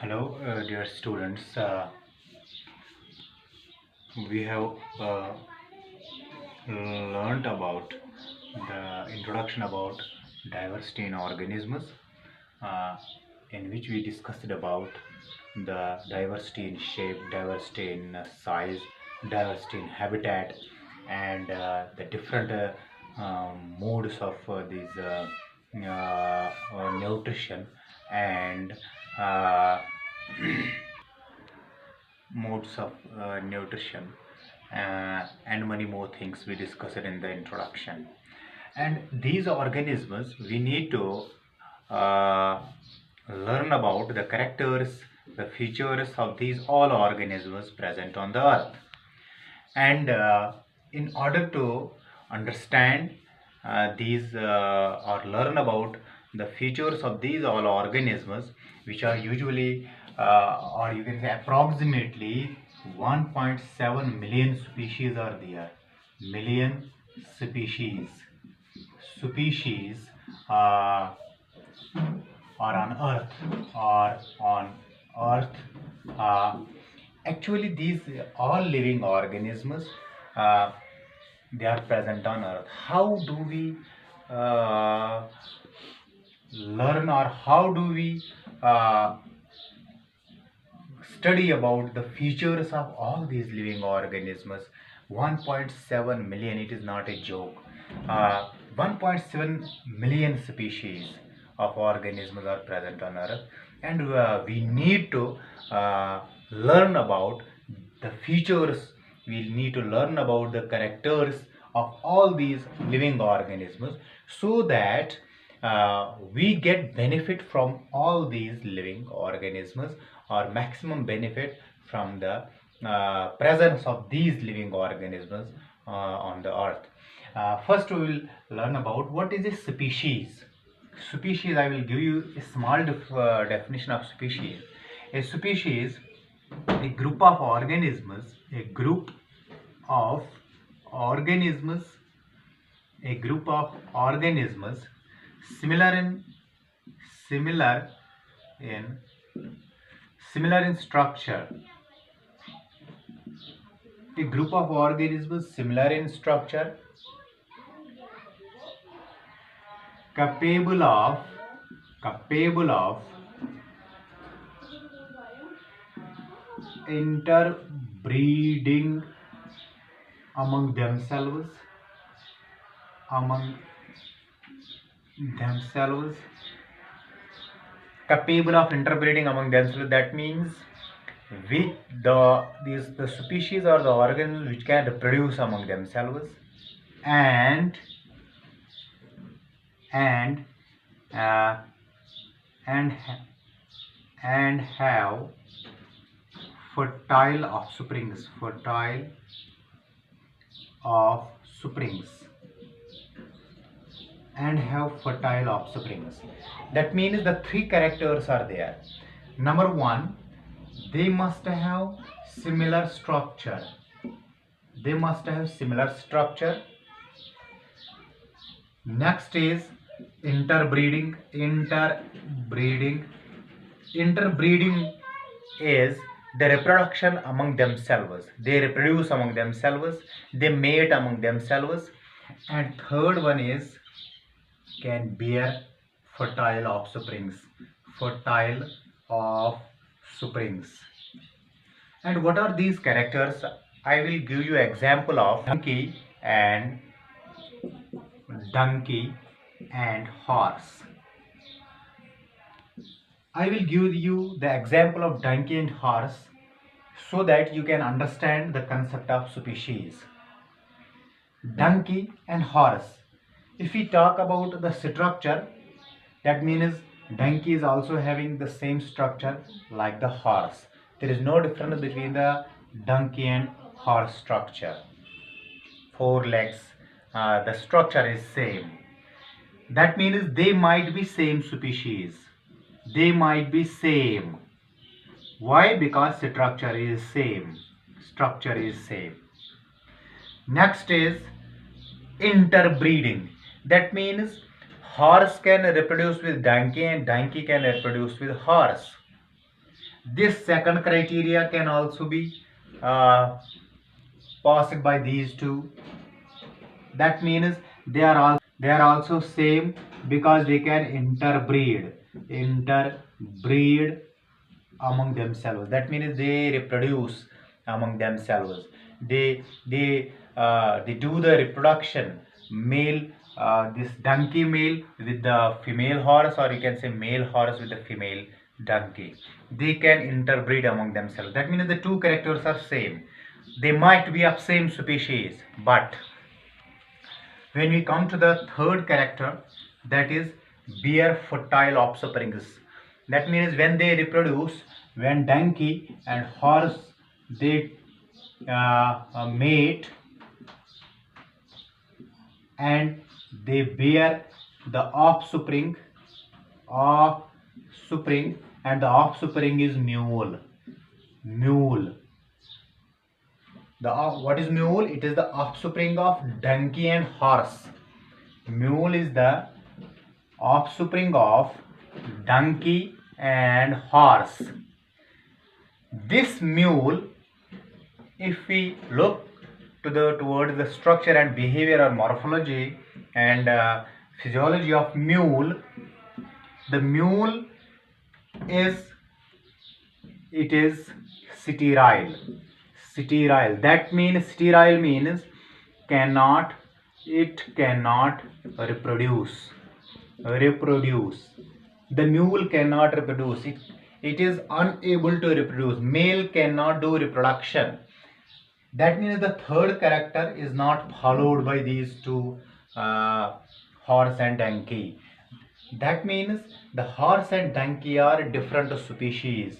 Hello, dear students. We have learned about the introduction about diversity in organisms, uh, in which we discussed about the diversity in shape, diversity in size, diversity in habitat, and the different modes of these nutrition and uh, modes of nutrition and many more things we discussed in the introduction. And these organisms, we need to uh, learn about the characters, the features of these all organisms present on the earth. And in order to understand these or learn about the features of these all organisms, which are usually or you can say approximately 1.7 million species are there. Million species. Species uh, are on earth or on earth. uh, Actually, these all living organisms, uh, they are present on earth. How do we uh, learn, or how do we uh, study about the features of all these living organisms? 1.7 million, it is not a joke. 1.7 million species of organisms are present on earth, and we need to learn about the features. We need to learn about the characters of all these living organisms, so that we get benefit from all these living organisms, or maximum benefit from the presence of these living organisms on the earth. First, we will learn about what is a species. Species, I will give you a small definition of species. A species, a group of organisms, a group of organisms, a group of organisms similar in similar in similar in structure. A group of organisms similar in structure, capable of interbreeding among themselves, among themselves capable of interbreeding among themselves. That means which the species or the organisms which can reproduce among themselves, and and uh, and and have fertile offsprings, offsprings and have fertile offsprings. That means the three characters are there. Number one, they must have similar structure. They must have similar structure. Next is interbreeding. Interbreeding is the reproduction among themselves. They reproduce among themselves. They mate among themselves. And third one is can bear fertile offsprings. Fertile offsprings. And what are these characters? I will give you example of donkey and horse. I will give you the example of donkey and horse, so that you can understand the concept of species. Donkey and horse. If we talk about the structure, that means donkey is also having the same structure like the horse. There is no difference between the donkey and horse structure. Four legs, the structure is same. That means they might be same species. They might be same. Why? Because structure is same. Structure is same. Next is interbreeding. That means horse can reproduce with donkey and donkey can reproduce with horse. This second criteria can also be uh, passed by these two. That means they are also same because they can interbreed among themselves. That means they reproduce among themselves. They do the reproduction. Male, this donkey male with the female horse, or you can say male horse with the female donkey. They can interbreed among themselves. That means the two characters are same. They might be of same species, but when we come to the third character, that is bear fertile offsprings. That means when they reproduce, when donkey and horse they mate and they bear the offspring, and the offspring is mule. Mule. What is mule? It is the offspring of donkey and horse. Mule is the offspring of donkey and horse. This mule, if we look towards the structure and behavior or morphology and physiology of mule, the mule is sterile. Sterile. That means sterile means it cannot reproduce. The mule cannot reproduce. It is unable to reproduce. Male cannot do reproduction. That means the third character is not followed by these two, horse and donkey. That means the horse and donkey are different species.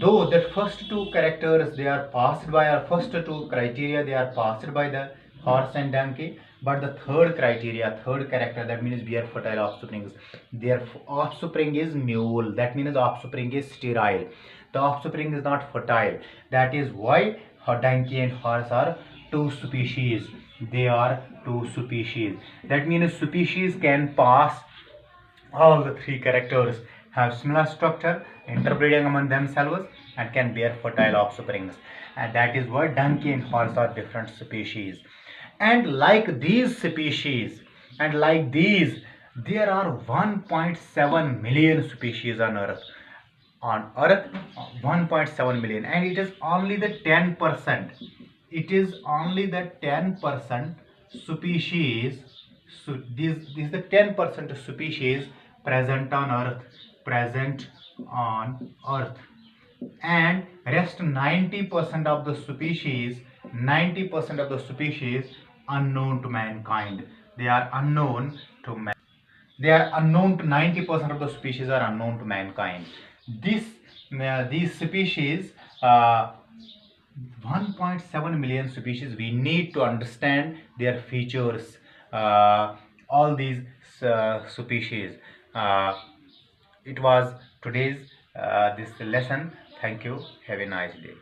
Though the first two characters they are passed by, or first two criteria they are passed by the horse and donkey, but the third character, that means bear fertile offsprings, their offspring is mule. That means offspring is sterile. The offspring is not fertile. That is why donkey and horse are two species. They are two species. That means species can pass. All the three characters have similar structure, interbreeding among themselves, and can bear fertile offsprings. And that is why donkey and horse are different species. And like these species, and like these, there are 1.7 million species on Earth. On Earth, 1.7 million, and it is only the 10%. It is only the 10% species. So this is the 10% species present on Earth, and rest 90% of the species, unknown to mankind. They are unknown to man. They are unknown to 90% of the species are unknown to mankind. These species, 1.7 million species, we need to understand their features. All these species. It was today's this lesson. Thank you. Have a nice day.